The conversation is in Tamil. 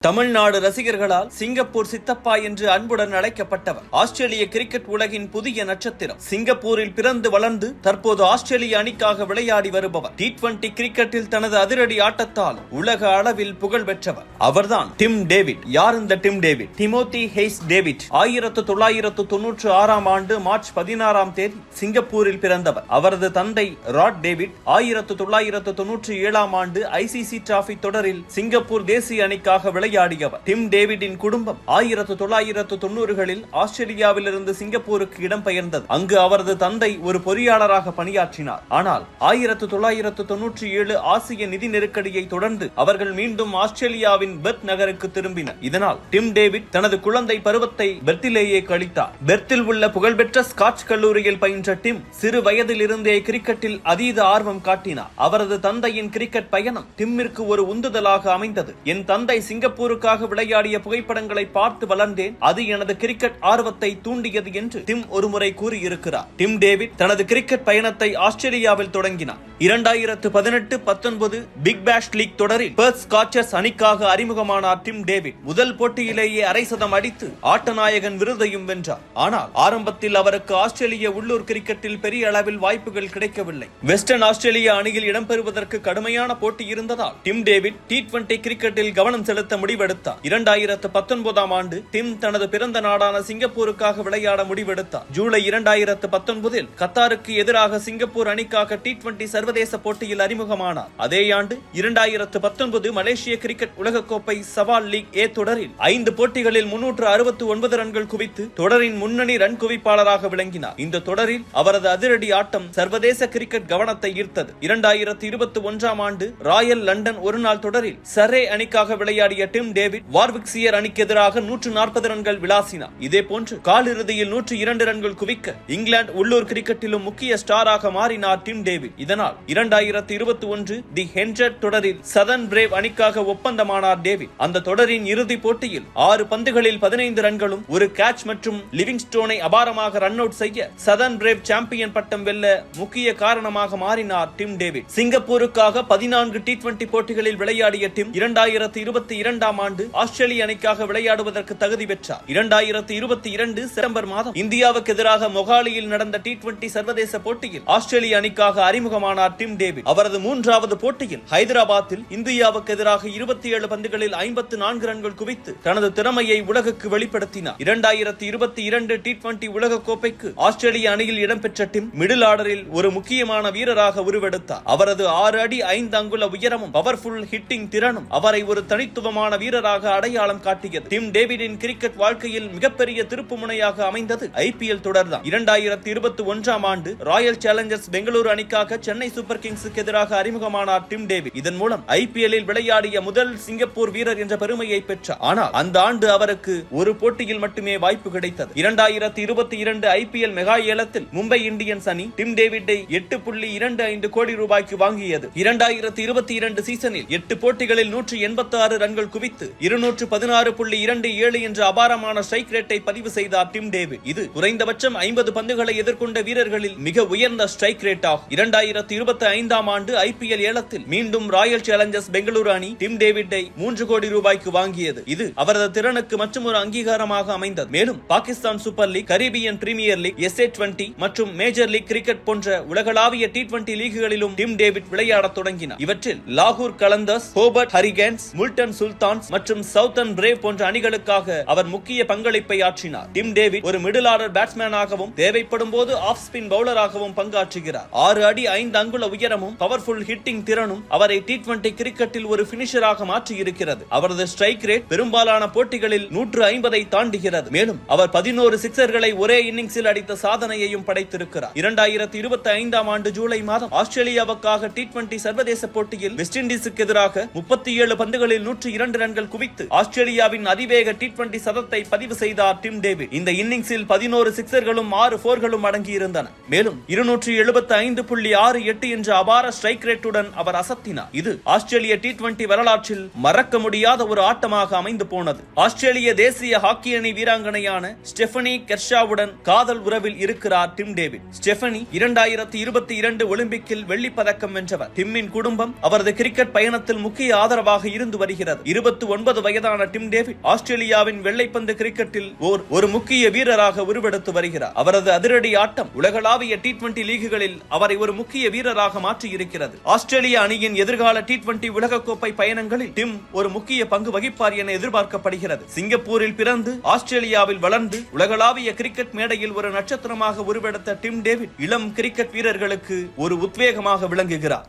தமிழ்நாடு ரசிகர்களால் சிங்கப்பூர் சித்தப்பா என்று அன்புடன் அழைக்கப்பட்டவர். ஆஸ்திரேலிய கிரிக்கெட் உலகின் புதிய நட்சத்திரம். சிங்கப்பூரில் பிறந்து வளர்ந்து தற்போது ஆஸ்திரேலிய அணிக்காக விளையாடி வருபவர். T20 கிரிக்கெட்டில் தனது அதிரடி ஆட்டத்தால் உலக அளவில் புகழ் பெற்றவர். அவர்தான் டிம் டேவிட். யார் இந்த Tim David? Timothy has David 1996 ஆண்டு மார்ச் 16 சிங்கப்பூரில் பிறந்தவர். அவரது தந்தை ராட் டேவிட் 1997 ஆண்டு ICC டிராபி தொடரில் சிங்கப்பூர் தேசிய அணிக்காக விளையாடியவர். டிம் டேவிடின் குடும்பம் 1990களில் ஆஸ்திரேலியாவிலிருந்து சிங்கப்பூருக்கு இடம்பெயர்ந்தது. அங்கு அவரது தந்தை ஒரு பொறியாளராக பணியாற்றினார். ஆனால் 1997 ஆசிய நிதி நெருக்கடியை தொடர்ந்து அவர்கள் மீண்டும் ஆஸ்திரேலியாவின் பெர்த் நகருக்கு திரும்பினர். இதனால் டிம் டேவிட் தனது குழந்தை பருவத்தை பெர்த்திலேயே கழித்தார். பெர்த்தில் உள்ள புகழ்பெற்ற ஸ்காட்ச் கல்லூரியில் பயின்ற டிம் சிறு வயதில் இருந்தே கிரிக்கெட்டில் அதீத ஆர்வம் காட்டினார். அவரது தந்தையின் கிரிக்கெட் பயணம் டிம்மிற்கு ஒரு உந்துதலாக அமைந்தது. என் தந்தை சிங்கப்பூருக்காக விளையாடிய புகைப்படங்களை பார்த்து வளர்ந்தேன். அது எனது கிரிக்கெட் ஆர்வத்தை தூண்டியது என்று டிம் ஒருமுறை கூறியிருக்கிறார். டிம் டேவிட் தனது கிரிக்கெட் பயணத்தை ஆஸ்திரேலியாவில் தொடங்கினார். 2018-19 பிக் பேஷ் லீக் தொடரில் பெர்த் ஸ்காச்சர்ஸ் அணிக்காக அறிமுகமானார் டிம் டேவிட். முதல் போட்டியிலேயே அரை சதம் அடித்து ஆட்டநாயகன் விருதையும் வென்றார். ஆனால் ஆரம்பத்தில் அவருக்கு ஆஸ்திரேலிய உள்ளூர் கிரிக்கெட்டில் பெரிய அளவில் வாய்ப்புகள் கிடைக்கவில்லை. வெஸ்டர்ன் ஆஸ்திரேலியா அணியில் இடம்பெறுவதற்கு கடுமையான போட்டி இருந்ததால் டிம் டேவிட் T20 கிரிக்கெட்டில் கவனம் செலுத்த முடிவெடுத்தார். 2019 ஆண்டு டிம் தனது பிறந்த நாடான சிங்கப்பூருக்காக விளையாட முடிவெடுத்தார். ஜூலை 2019 கத்தாருக்கு எதிராக சிங்கப்பூர் அணிக்காக T20 சர்வதேச போட்டியில் அறிமுகமானார். அதே ஆண்டு 2019 மலேசிய கிரிக்கெட் உலகக்கோப்பை சவால் லீக் A தொடரில் 5 போட்டிகளில் 369 ரன்கள் குவித்து தொடரின் முன்னணி ரன் குவிப்பாளராக விளங்கினார். இந்த தொடரில் அவரது அதிரடி ஆட்டம் சர்வதேச கிரிக்கெட் கவனத்தை ஈர்த்தது. 2021 ஆண்டு ராயல் லண்டன் ஒருநாள் தொடரில் சரே அணிக்காக விளையாடிய டிம் டேவிட் வார்விக்ஷியர் அணிக்கு எதிராக 140 ரன்கள் விளாசினார். இதே போன்று காலிறுதியில் 102 ரன்கள் குவிக்க இங்கிலாந்து உள்ளூர் கிரிக்கெட்டிலும் முக்கிய ஸ்டாராக மாறினார் டிம் டேவிட். இதனால் 2021 தி ஹென்ட்ரட் தொடரில் சதர்ன் பிரேவ் அணிக்காக ஒப்பந்தமானார் டேவிட். அந்த தொடரின் இறுதி போட்டியில் 6 பந்துகளில் 15 ரன்களும் ஒரு கேட்ச் மற்றும் லிவிங்ஸ்டோனை அபாரமாக ரன் அவுட் செய்ய சதர்ன் பிரேவ் சாம்பியன் பட்டம் வெல்ல முக்கிய காரணமாக மாறினார் டிம் டேவிட். சிங்கப்பூருக்காக 14 T20 போட்டிகளில் விளையாடிய டிம் 2022 ஆண்டு ஆஸ்திரேலிய அணிக்காக விளையாடுவதற்கு தகுதி பெற்றார். 2022 செப்டம்பர் மாதம் இந்தியாவுக்கு எதிராக மொகாலியில் நடந்த T20 சர்வதேச போட்டியில் ஆஸ்திரேலிய அணிக்காக அறிமுகமானார் டிம் டேவிட். அவரது 3வது போட்டியில் ஹைதராபாத்தில் இந்தியாவுக்கு எதிராக 27 பந்துகளில் 54 ரன்கள் குவித்து தனது திறமையை உலகுக்கு வெளிப்படுத்தினார். 2022 T20 உலக கோப்பைக்கு ஆஸ்திரேலிய அணியில் இடம்பெற்ற டிம் மிடில் ஆர்டரில் ஒரு முக்கியமான வீரராக உருவெடுத்தார். அவரது 6 அடி 5 அங்குல உயரமும் பவர்ஃபுல் ஹிட்டிங் திறனும் அவரை ஒரு தனித்துவமான வீரராக அடையாளம் காட்டியது. டிம் டேவிடின் கிரிக்கெட் வாழ்க்கையில் மிகப்பெரிய திருப்பு முனையாக அமைந்தது IPL தொடர்தான். 2021 ஆண்டு ராயல் சேலஞ்சர்ஸ் பெங்களூரு அணிக்காக சென்னை சூப்பர் கிங்ஸுக்கு எதிராக அறிமுகமானார் டிம் டேவிட். இதன் மூலம் IPL-இல் விளையாடிய முதல் சிங்கப்பூர் வீரர் என்ற பெருமையை பெற்றார். ஆனால் அந்த ஆண்டு அவருக்கு ஒரு போட்டியில் மட்டுமே வாய்ப்பு கிடைத்தது. 2022 IPL மெகா ஏலத்தில் மும்பை இந்தியன்ஸ் அணி டிம் டேவிட்டை 8.25 கோடி ரூபாய்க்கு வாங்கியது. 2022 சீசனில் 8 போட்டிகளில் 186 ரன்கள் குவித்து 216.27 என்ற அபாரமான ஸ்ட்ரைக் ரேட்டை பதிவு செய்தார் டிம் டேவிட். இது குறைந்தபட்சம் 50 பந்துகளை எதிர்கொண்ட வீரர்களில் மிக உயர்ந்த ஸ்ட்ரைக் ரேட் ஆகும். 2025 ஆண்டு IPL ஏலத்தில் மீண்டும் ராயல் சேலஞ்சர்ஸ் பெங்களூரு அணி டிம் டேவிட்டை 3 கோடி ரூபாய்க்கு வாங்கியது. இது அவரது திறனுக்கு மற்றொரு அங்கீகாரமாக அமைந்தது. மேலும் Pakistan super league, Caribbean premier league, SA20 மற்றும் மேஜர் லீக் கிரிக்கெட் போன்ற உலகளாவிய T20 லீக்குகளிலும் டிம் டேவிட் விளையாடத் தொடங்கினார். இவற்றில் லாகூர் கலந்தர்ஸ், ஹோபர்ட் ஹரிகேன்ஸ், முல்டன் சுல்தான்ஸ் மற்றும் சவுத்தர்ன் பிரேவ் போன்ற அணிகளுக்காக அவர் முக்கிய பங்களிப்பை ஆற்றினார். டிம் டேவிட் ஒரு மிடில் ஆர்டர் பேட்ஸ்மேனாகவும் தேவைப்படும் போது ஆஃப் ஸ்பின் பவுலராகவும் பங்காற்றுகிறார். 6 அடி 5 அங்குல உயரமும் பவர்ஃபுல் ஹிட்டிங் திறனும் அவரை T20 கிரிக்கெட்டில் ஒரு பினிஷராக மாற்றி இருக்கிறது. அவரது ஸ்ட்ரைக் ரேட் பெரும்பாலான போட்டிகளில் 150 தாண்டுகிறது. மேலும் அவர் 11 சிக்சர்களை ஒரே இன்னிங்ஸில் அடித்த சாதனையையும் படைத்திருக்கிறார். 2025 ஆண்டு ஜூலை மாதம் ஆஸ்திரேலியாவுக்காக T20 சர்வதேச போட்டியில் வெஸ்ட் இண்டீஸுக்கு எதிராக 37 பந்துகளில் 102 ரன்கள் குவித்து ஆஸ்திரேலியாவின் அதிவேக T20 சதத்தை பதிவு செய்தார் டிம் டேவிட். இந்த இன்னிங்ஸில் 11 சிக்சர்களும் 6 4களும் அடங்கியிருந்தன. மேலும் 275.68 என்ற அபார ஸ்ட்ரைக் ரேட்டுடன் அவர் அசத்தினார். இது ஆஸ்திரேலிய T20 வரலாற்றில் மறக்க முடியாத ஒரு ஆட்டமாக அமைந்து போனது. ஆஸ்திரேலிய தேசிய ஹாக்கி அணி வீராங்கனையான ஸ்டெஃபனி கெர்ஷாவுடன் காதல் உறவில் இருக்கிறார் டிம் டேவிட். ஸ்டெஃபனி 2022 ஒலிம்பிக்கில் வெள்ளிப் பதக்கம் வென்றவர். டிம்மின் குடும்பம் அவரது கிரிக்கெட் பயணத்தில் முக்கிய ஆதரவாக இருந்து வருகிறது. 29 வயதான டிம் டேவிட் ஆஸ்திரேலியாவின் வெள்ளைப்பந்து கிரிக்கெட்டில் ஒரு முக்கிய வீரராக உருவெடுத்து வருகிறார். அவரது அதிரடி ஆட்டம் உலகளாவிய T20 லீகுகளில் அவரை ஒரு முக்கிய வீரராக மாற்றியிருக்கிறது. ஆஸ்திரேலிய அணியின் எதிர்கால T20 உலகக்கோப்பை பயணங்களில் டிம் ஒரு முக்கிய பங்கு வகிப்பார் என எதிர்பார்க்கப்படுகிறது. சிங்கப்பூரில் பிறந்து ஆஸ்திரேலியாவில் வளர்ந்து உலகளாவிய கிரிக்கெட் மேடையில் ஒரு நட்சத்திரமாக உருவெடுத்த டிம் டேவிட் இளம் கிரிக்கெட் வீரர்களுக்கு ஒரு உத்வேகமாக விளங்குகிறார்.